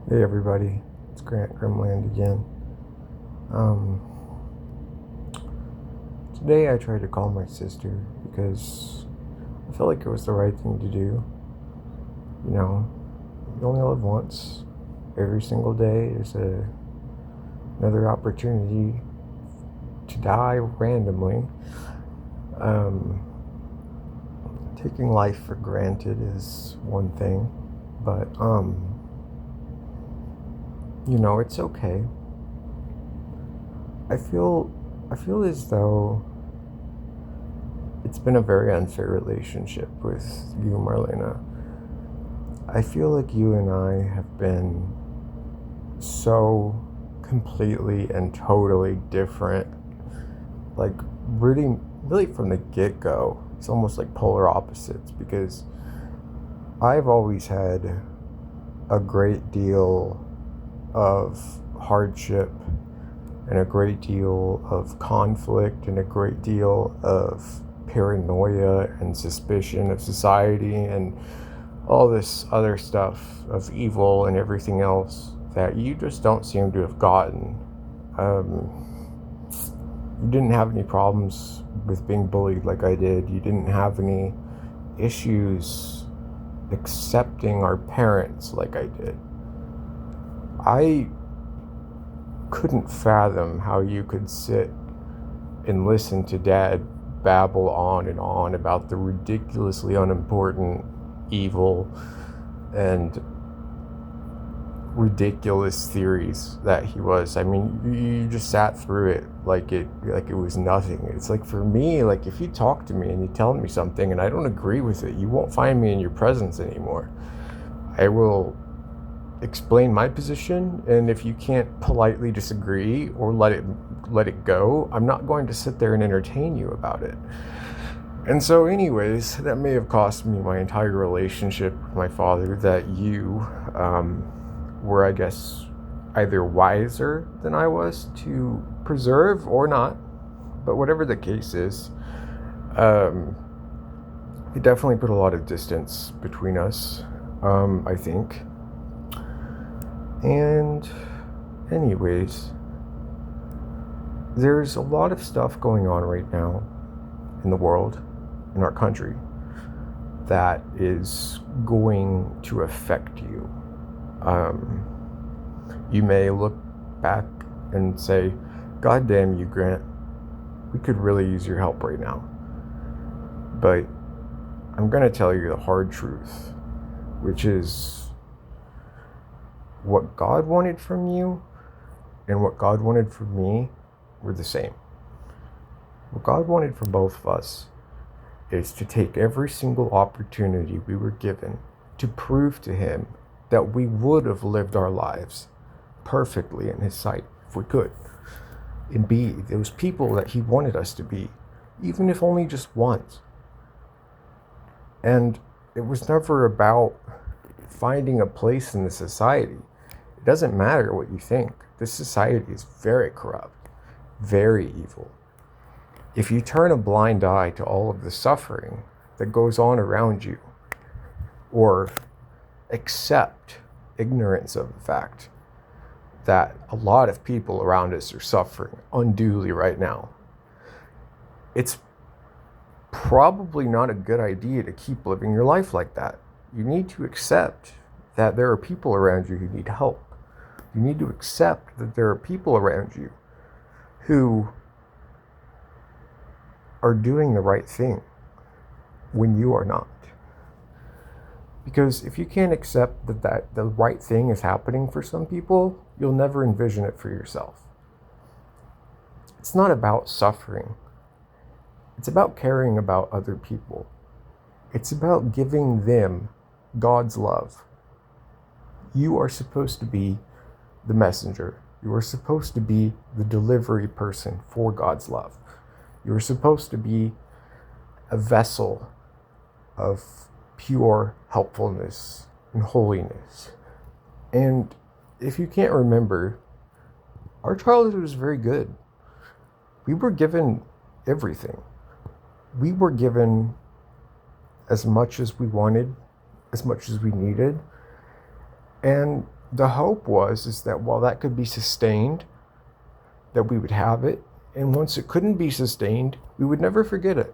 Hey everybody, it's Grant Grimland again. Um, Today I tried to call my sister because I felt like it was the right thing to do. You know, you only live once. Every single day is another opportunity to die randomly. Um, Taking life for granted is one thing, but it's okay. I feel I feel as though it's been a very unfair relationship with you, Marlaina. I feel like you and I have been so completely and totally different. Like, really from the get go. It's almost like polar opposites because I've always had a great deal of hardship and a great deal of conflict and a great deal of paranoia and suspicion of society and all this other stuff of evil and everything else that you just don't seem to have gotten. You didn't have any problems with being bullied like I did. You didn't have any issues accepting our parents like I did. I couldn't fathom how you could sit and listen to Dad babble on and on about the ridiculously unimportant evil and ridiculous theories that he was. I mean, you just sat through it like it was nothing. It's like, for me, like, if you talk to me and you tell me something and I don't agree with it, you won't find me in your presence anymore. I will explain my position, and if you can't politely disagree or let it go, I'm not going to sit there and entertain you about it. And so, anyways, that may have cost me my entire relationship with my father, that you were, I guess, either wiser than I was to preserve or not. But whatever the case is, um, it definitely put a lot of distance between us, I think. And, anyways, there's a lot of stuff going on right now in the world, in our country, that is going to affect you. You may look back and say, God damn you, Grant, we could really use your help right now. But I'm going to tell you the hard truth, which is what God wanted from you and what God wanted from me were the same. What God wanted from both of us is to take every single opportunity we were given to prove to Him that we would have lived our lives perfectly in His sight if we could, and be those people that He wanted us to be, even if only just once. And it was never about finding a place in the society. It doesn't matter what you think. This society is very corrupt, very evil. If you turn a blind eye to all of the suffering that goes on around you, or accept ignorance of the fact that a lot of people around us are suffering unduly right now, it's probably not a good idea to keep living your life like that. You need to accept that there are people around you who need help. You need to accept that there are people around you who are doing the right thing when you are not. Because if you can't accept that the right thing is happening for some people, you'll never envision it for yourself. It's not about suffering. It's about caring about other people. It's about giving them God's love. You are supposed to be the messenger. You are supposed to be the delivery person for God's love. You are supposed to be a vessel of pure helpfulness and holiness. And if you can't remember, our childhood was very good. We were given everything. We were given as much as we wanted, as much as we needed. And the hope is that while that could be sustained, that we would have it, and once it couldn't be sustained, we would never forget it.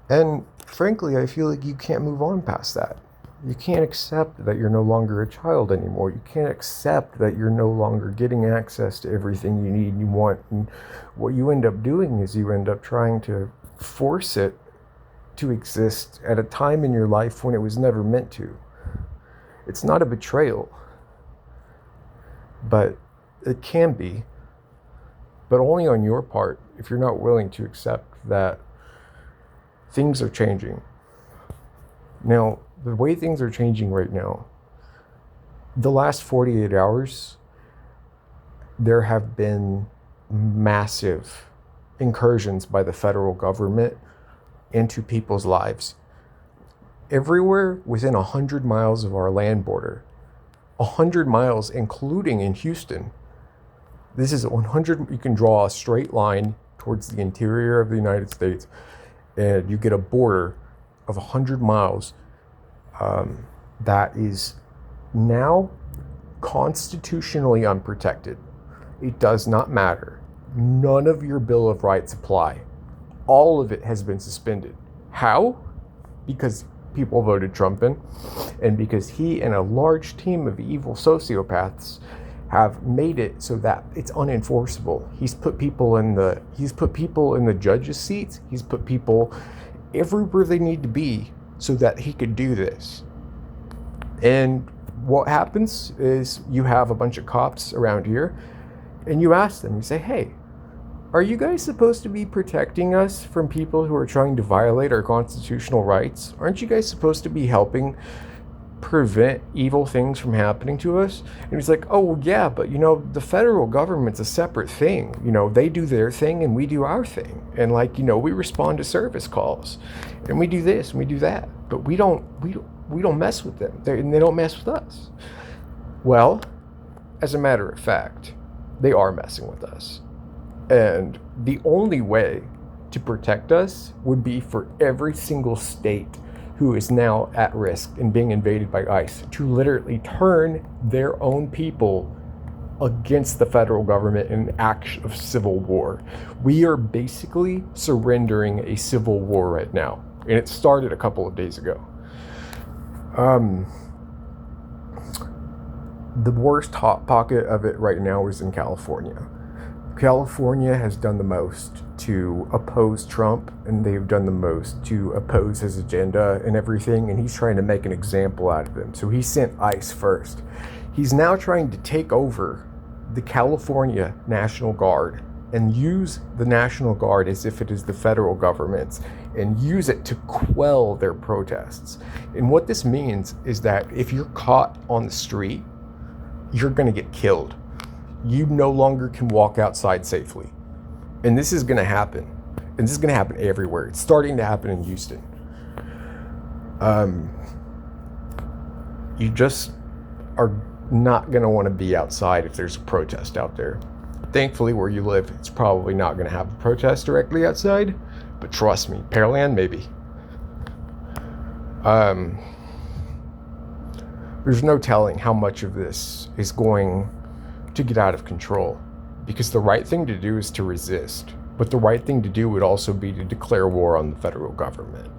And frankly, I feel like you can't move on past that. You can't accept that you're no longer a child anymore. You can't accept that you're no longer getting access to everything you need and you want. And what you end up doing is you end up trying to force it to exist at a time in your life when it was never meant to. It's not a betrayal, but it can be, but only on your part if you're not willing to accept that things are changing. Now, the way things are changing right now, the last 48 hours, there have been massive incursions by the federal government into people's lives. Everywhere within 100 miles of our land border, 100 miles, including in Houston. This is 100, you can draw a straight line towards the interior of the United States, and you get a border of 100 miles that is now constitutionally unprotected. It does not matter. None of your Bill of Rights apply. All of it has been suspended. How? Because people voted Trump in, and because he and a large team of evil sociopaths have made it so that it's unenforceable. He's put people in the judges' seats. He's put people everywhere they need to be so that he could do this. And what happens is you have a bunch of cops around here, and you ask them, you say, hey, are you guys supposed to be protecting us from people who are trying to violate our constitutional rights? Aren't you guys supposed to be helping prevent evil things from happening to us? And he's like, oh, well, yeah, but the federal government's a separate thing. They do their thing and we do our thing. And we respond to service calls and we do this and we do that, but we don't mess with them. And they don't mess with us. Well, as a matter of fact, they are messing with us. And the only way to protect us would be for every single state who is now at risk in being invaded by ICE to literally turn their own people against the federal government in an act of civil war. We are basically surrendering a civil war right now, and it started a couple of days ago. The worst hot pocket of it right now is in California. California has done the most to oppose Trump, and they've done the most to oppose his agenda and everything, and he's trying to make an example out of them. So he sent ICE first. He's now trying to take over the California National Guard and use the National Guard as if it is the federal government's and use it to quell their protests. And what this means is that if you're caught on the street, you're going to get killed. You no longer can walk outside safely. And this is going to happen. And this is going to happen everywhere. It's starting to happen in Houston. You just are not going to want to be outside if there's a protest out there. Thankfully, where you live, it's probably not going to have a protest directly outside. But trust me, Pearland, maybe. There's no telling how much of this is going to get out of control, because the right thing to do is to resist, but the right thing to do would also be to declare war on the federal government.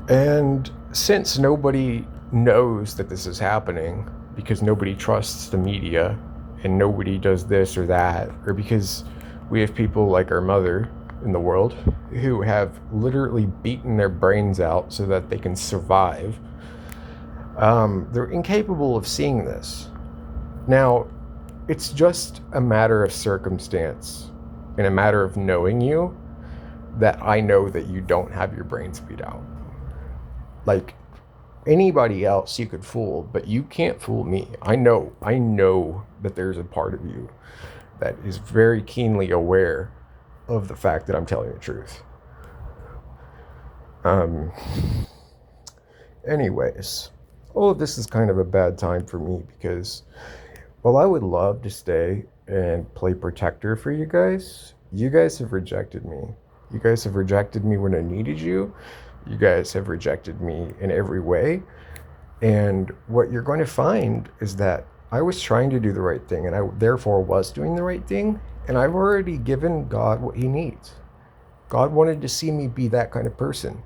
And since nobody knows that this is happening, because nobody trusts the media and nobody does this or that, or because we have people like our mother in the world who have literally beaten their brains out so that they can survive, they're incapable of seeing this. Now, it's just a matter of circumstance and a matter of knowing you that I know that you don't have your brains beat out. Like anybody else you could fool, but you can't fool me. I know that there's a part of you that is very keenly aware of the fact that I'm telling the truth. Anyways, all of this is kind of a bad time for me because while I would love to stay and play protector for you guys have rejected me. You guys have rejected me when I needed you. You guys have rejected me in every way. And what you're going to find is that I was trying to do the right thing, and I therefore was doing the right thing, and I've already given God what he needs. God wanted to see me be that kind of person.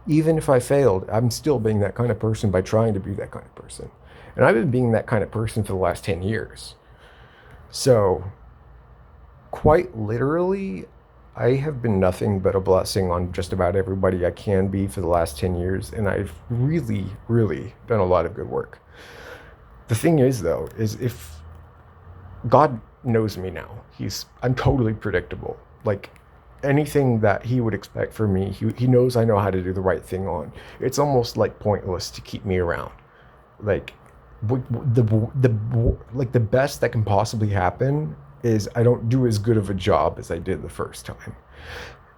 Even if I failed, I'm still being that kind of person by trying to be that kind of person. And I've been being that kind of person for the last 10 years. So, quite literally, I have been nothing but a blessing on just about everybody I can be for the last 10 years. And I've really, really done a lot of good work. The thing is, though, is if God knows me now, I'm totally predictable. Like, anything that he would expect from me, he knows I know how to do the right thing on. It's almost like pointless to keep me around. Like, the best that can possibly happen is I don't do as good of a job as I did the first time.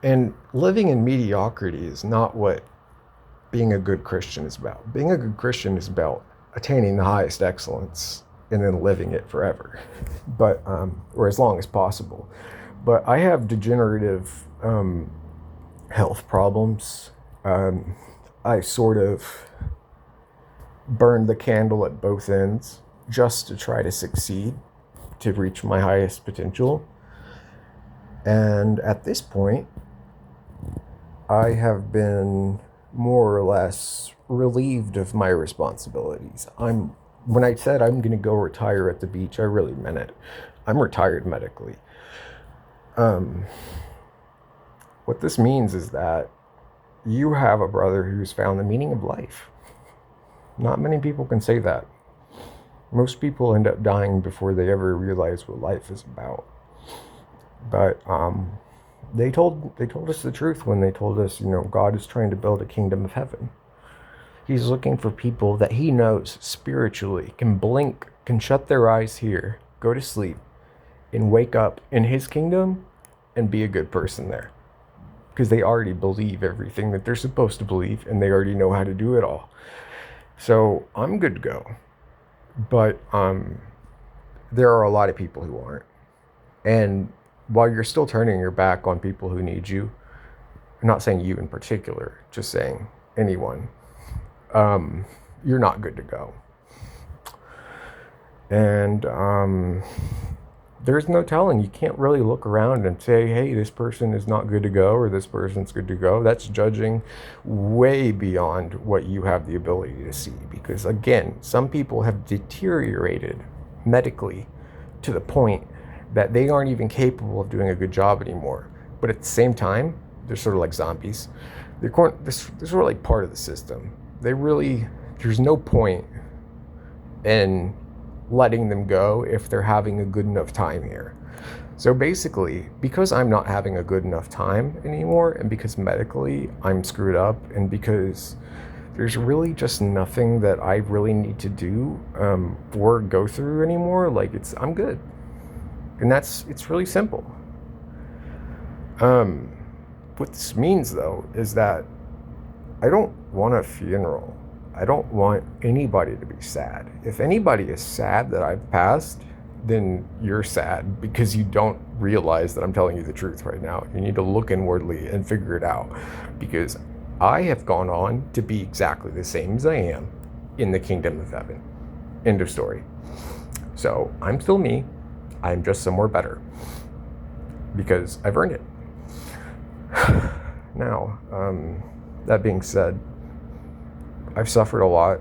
And living in mediocrity is not what being a good Christian is about. Being a good Christian is about attaining the highest excellence and then living it forever, but or as long as possible. But I have degenerative health problems. I sort of burned the candle at both ends just to try to succeed, to reach my highest potential. And at this point, I have been more or less relieved of my responsibilities. When I said I'm going to go retire at the beach, I really meant it. I'm retired medically. What this means is that you have a brother who's found the meaning of life. Not many people can say that. Most people end up dying before they ever realize what life is about. But they told us the truth when they told us, God is trying to build a kingdom of heaven. He's looking for people that he knows spiritually can blink, can shut their eyes here, go to sleep, and wake up in his kingdom and be a good person there. Because they already believe everything that they're supposed to believe, and they already know how to do it all. So I'm good to go. But there are a lot of people who aren't. And while you're still turning your back on people who need you, I'm not saying you in particular, just saying anyone, you're not good to go. And there's no telling. You can't really look around and say, hey, this person is not good to go or this person's good to go. That's judging way beyond what you have the ability to see. Because again, some people have deteriorated medically to the point that they aren't even capable of doing a good job anymore. But at the same time, they're sort of like zombies. They're sort of like part of the system. There's no point in letting them go if they're having a good enough time here. So basically, because I'm not having a good enough time anymore, and because medically I'm screwed up, and because there's really just nothing that I really need to do or go through anymore, I'm good. And it's really simple. What this means, though, is that I don't want a funeral. I don't want anybody to be sad. If anybody is sad that I've passed, then you're sad because you don't realize that I'm telling you the truth right now. You need to look inwardly and figure it out, because I have gone on to be exactly the same as I am in the kingdom of heaven. End of story. So I'm still me. I'm just somewhere better because I've earned it. Now, that being said, I've suffered a lot.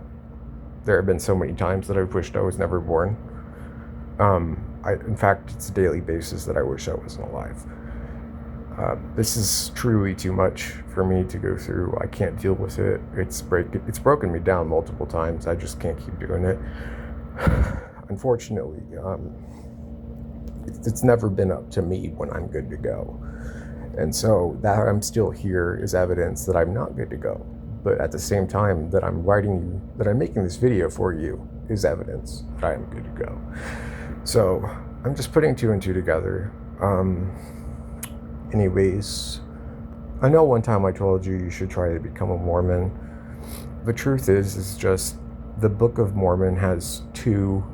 There have been so many times that I've wished I was never born. In fact, it's a daily basis that I wish I wasn't alive. This is truly too much for me to go through. I can't deal with it. It's broken me down multiple times. I just can't keep doing it. Unfortunately, it's never been up to me when I'm good to go. And so that I'm still here is evidence that I'm not good to go. But at the same time that I'm making this video for you is evidence that I am good to go. So I'm just putting two and two together. Anyways, I know one time I told you should try to become a Mormon. The truth is just the Book of Mormon has two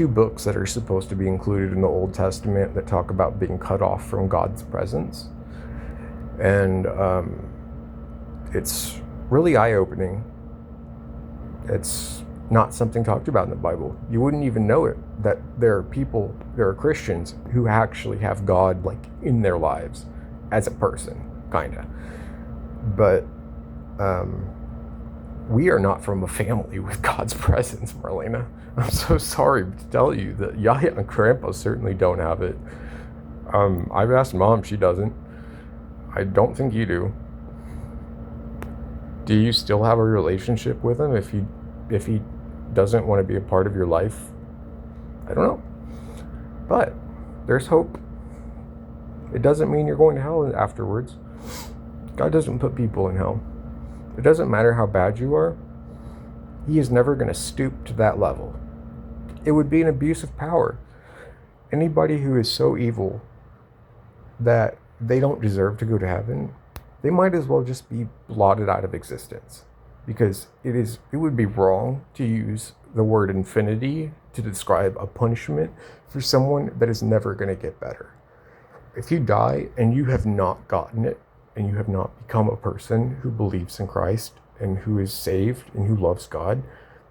books that are supposed to be included in the Old Testament that talk about being cut off from God's presence. And it's really eye-opening. It's not something talked about in the Bible. You wouldn't even know it, that there are Christians who actually have God like in their lives as a person, kinda. But we are not from a family with God's presence, Marlaina. I'm so sorry to tell you that Yaya and Grandpa certainly don't have it. I've asked Mom, she doesn't. I don't think you do. Do you still have a relationship with him if he doesn't want to be a part of your life? I don't know. But there's hope. It doesn't mean you're going to hell afterwards. God doesn't put people in hell. It doesn't matter how bad you are. He is never going to stoop to that level. It would be an abuse of power. Anybody who is so evil that they don't deserve to go to heaven, they might as well just be blotted out of existence. Because it would be wrong to use the word infinity to describe a punishment for someone that is never going to get better. If you die and you have not gotten it, and you have not become a person who believes in Christ and who is saved and who loves God,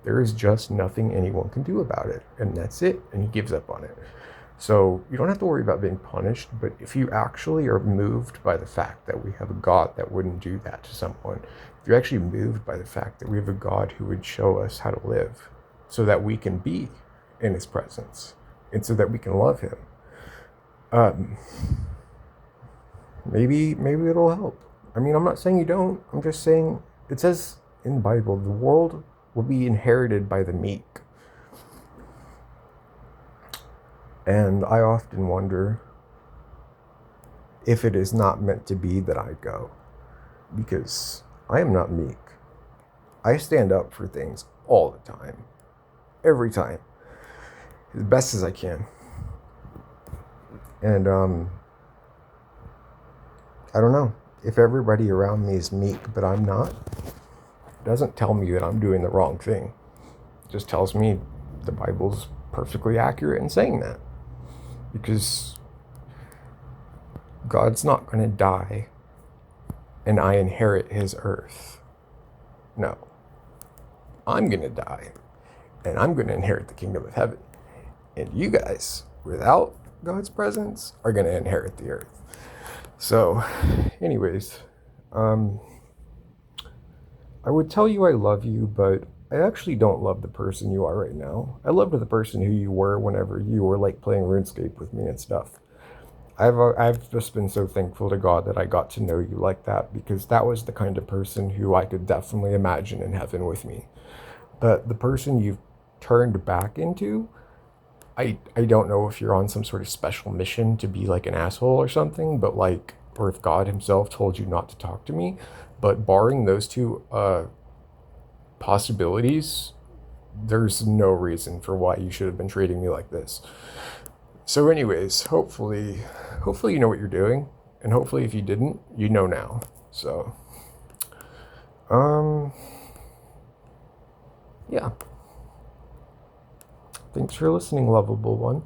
there is just nothing anyone can do about it. And that's it. And he gives up on it. So you don't have to worry about being punished, but if you actually are moved by the fact that we have a God that wouldn't do that to someone, if you're actually moved by the fact that we have a God who would show us how to live so that we can be in his presence and so that we can love him, maybe it'll help. I mean, I'm not saying you don't. I'm just saying, it says in the Bible, the world will be inherited by the meek. And I often wonder if it is not meant to be that I go, because I am not meek. I stand up for things all the time, every time, as best as I can. And I don't know, if everybody around me is meek but I'm not, it doesn't tell me that I'm doing the wrong thing. It just tells me the Bible's perfectly accurate in saying that. Because God's not going to die and I inherit his earth. No. I'm going to die and I'm going to inherit the kingdom of heaven. And you guys, without God's presence, are going to inherit the earth. So, anyways, I would tell you I love you, but I actually don't love the person you are right now. I loved the person who you were whenever you were like playing RuneScape with me and stuff. I've just been so thankful to God that I got to know you like that, because that was the kind of person who I could definitely imagine in heaven with me. But the person you've turned back into, I don't know if you're on some sort of special mission to be like an asshole or something, but like, or if God himself told you not to talk to me. But barring those two possibilities, there's no reason for why you should have been treating me like this. So anyways, hopefully you know what you're doing, and hopefully if you didn't, you know now. So yeah. Thanks for listening, lovable one.